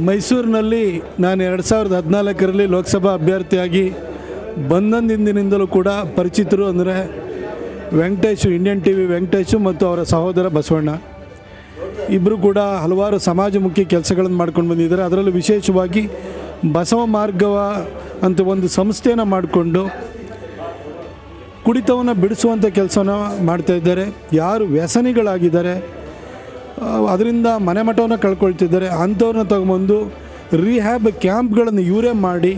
ಮೈಸೂರಿನಲ್ಲಿ ನಾನು 2014ರಲ್ಲಿ ಲೋಕಸಭಾ ಅಭ್ಯರ್ಥಿಯಾಗಿ ಬಂದಂದಿನಿಂದಲೂ ಕೂಡ ಪರಿಚಿತರು ಅಂದರೆ Venkatesh, Indian T V Venkatesh ಮತ್ತು ಅವರ ಸಹೋದರ ಬಸವಣ್ಣ ಇಬ್ಬರು ಕೂಡ ಹಲವಾರು ಸಮಾಜಮುಖಿ ಕೆಲಸಗಳನ್ನು ಮಾಡ್ಕೊಂಡು ಬಂದಿದ್ದಾರೆ. ಅದರಲ್ಲೂ ವಿಶೇಷವಾಗಿ ಬಸವ ಮಾರ್ಗವ ಅಂತ ಒಂದು ಸಂಸ್ಥೆಯನ್ನು ಮಾಡಿಕೊಂಡು ಕುಡಿತವನ್ನು ಬಿಡಿಸುವಂಥ ಕೆಲಸವನ್ನು ಮಾಡ್ತಾಯಿದ್ದಾರೆ. ಯಾರು ವ್ಯಸನಿಗಳಾಗಿದ್ದಾರೆ, ಅದರಿಂದ ಮನೆ ಮಠವನ್ನು ಕಳ್ಕೊಳ್ತಿದ್ದಾರೆ, ಅಂಥವ್ರನ್ನ ತಗೊಂಬಂದು ರಿಹ್ಯಾಬ್ ಕ್ಯಾಂಪ್ಗಳನ್ನು ಇವರೇ ಮಾಡಿ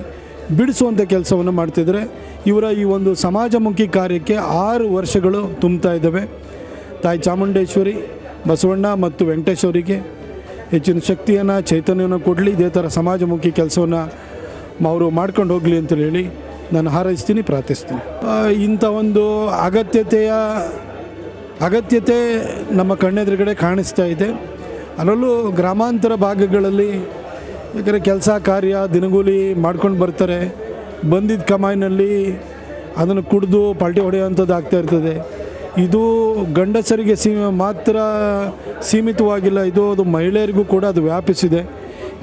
ಬಿಡಿಸುವಂಥ ಕೆಲಸವನ್ನು ಮಾಡ್ತಿದ್ದಾರೆ. ಇವರ ಈ ಒಂದು ಸಮಾಜಮುಖಿ ಕಾರ್ಯಕ್ಕೆ 6 ವರ್ಷಗಳು ತುಂಬ್ತಾ ಇದ್ದಾವೆ. ತಾಯಿ ಚಾಮುಂಡೇಶ್ವರಿ, ಬಸವಣ್ಣ ಮತ್ತು ವೆಂಕಟೇಶ್ವರಿಗೆ ಹೆಚ್ಚಿನ ಶಕ್ತಿಯನ್ನು, ಚೈತನ್ಯವನ್ನು ಕೊಡಲಿ. ಇದೇ ಥರ ಸಮಾಜಮುಖಿ ಕೆಲಸವನ್ನು ಅವರು ಮಾಡ್ಕೊಂಡು ಹೋಗಲಿ ಅಂತೇಳಿ ಹೇಳಿ ನಾನು ಹಾರೈಸ್ತೀನಿ, ಪ್ರಾರ್ಥಿಸ್ತೀನಿ. ಇಂಥ ಒಂದು ಅಗತ್ಯತೆ ನಮ್ಮ ಕಣ್ಣೆದುರುಗಡೆ ಕಾಣಿಸ್ತಾ ಇದೆ. ಅದರಲ್ಲೂ ಗ್ರಾಮಾಂತರ ಭಾಗಗಳಲ್ಲಿ ಯಾಕಂದರೆ ಕೆಲಸ ಕಾರ್ಯ ದಿನಗೂಲಿ ಮಾಡ್ಕೊಂಡು ಬರ್ತಾರೆ. ಬಂದಿದ್ದ ಕಮಾಯಿನಲ್ಲಿ ಅದನ್ನು ಕುಡಿದು ಪಲ್ಟಿ ಹೊಡೆಯುವಂಥದ್ದು ಆಗ್ತಾಯಿರ್ತದೆ. ಇದು ಗಂಡಸರಿಗೆ ಮಾತ್ರ ಸೀಮಿತವಾಗಿಲ್ಲ, ಅದು ಮಹಿಳೆಯರಿಗೂ ಕೂಡ ಅದು ವ್ಯಾಪಿಸಿದೆ.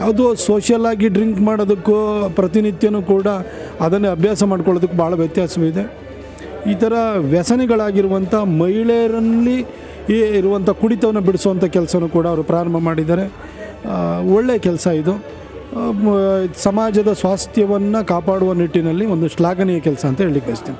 ಯಾವುದೋ ಸೋಷಿಯಲಾಗಿ ಡ್ರಿಂಕ್ ಮಾಡೋದಕ್ಕೂ ಪ್ರತಿನಿತ್ಯನೂ ಕೂಡ ಅದನ್ನೇ ಅಭ್ಯಾಸ ಮಾಡ್ಕೊಳ್ಳೋದಕ್ಕೂ ಭಾಳ ವ್ಯತ್ಯಾಸವಿದೆ. ಈ ಥರ ವ್ಯಸನಿಗಳಾಗಿರುವಂಥ ಮಹಿಳೆಯರಲ್ಲಿ ಇರುವಂಥ ಕುಡಿತವನ್ನು ಬಿಡಿಸುವಂಥ ಕೆಲಸನೂ ಕೂಡ ಅವರು ಪ್ರಾರಂಭ ಮಾಡಿದ್ದಾರೆ. ಒಳ್ಳೆಯ ಕೆಲಸ ಇದು. ಸಮಾಜದ ಸ್ವಾಸ್ಥ್ಯವನ್ನು ಕಾಪಾಡುವ ನಿಟ್ಟಿನಲ್ಲಿ ಒಂದು ಶ್ಲಾಘನೀಯ ಕೆಲಸ ಅಂತ ಹೇಳಲಿಕ್ಕೆ ಬಯಸ್ತೀನಿ.